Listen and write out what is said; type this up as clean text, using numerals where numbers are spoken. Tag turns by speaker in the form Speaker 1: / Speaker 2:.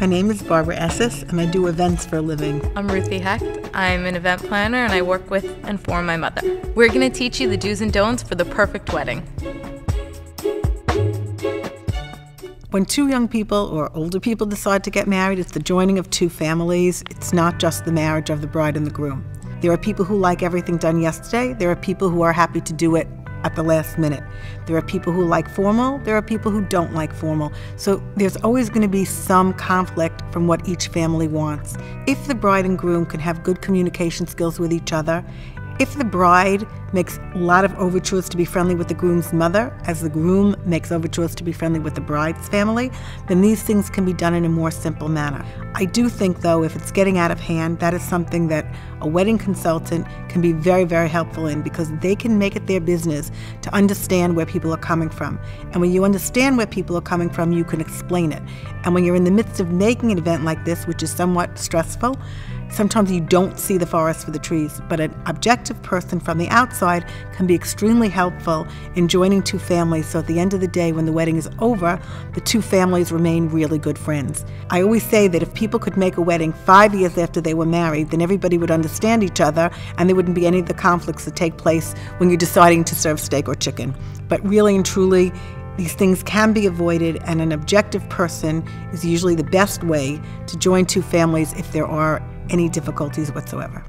Speaker 1: My name is Barbara Esses, and I do events for a living.
Speaker 2: I'm Ruthie Hecht. I'm an event planner, and I work with and for my mother. We're going to teach you the do's and don'ts for the perfect wedding.
Speaker 1: When two young people or older people decide to get married, it's the joining of two families. It's not just the marriage of the bride and the groom. There are people who like everything done yesterday. There are people who are happy to do it at the last minute. There are people who like formal. There are people who don't like formal. So there's always going to be some conflict from what each family wants. If the bride and groom can have good communication skills with each other, if the bride makes a lot of overtures to be friendly with the groom's mother, as the groom makes overtures to be friendly with the bride's family, then these things can be done in a more simple manner. I do think, though, if it's getting out of hand, that is something that a wedding consultant can be very, very helpful in, because they can make it their business to understand where people are coming from. And when you understand where people are coming from, you can explain it. And when you're in the midst of making an event like this, which is somewhat stressful, sometimes you don't see the forest for the trees, but an objective person from the outside can be extremely helpful in joining two families, so at the end of the day, when the wedding is over, the two families remain really good friends. I always say that if people could make a wedding 5 years after they were married, then everybody would understand each other and there wouldn't be any of the conflicts that take place when you're deciding to serve steak or chicken. But really and truly, these things can be avoided, and an objective person is usually the best way to join two families if there are any difficulties whatsoever.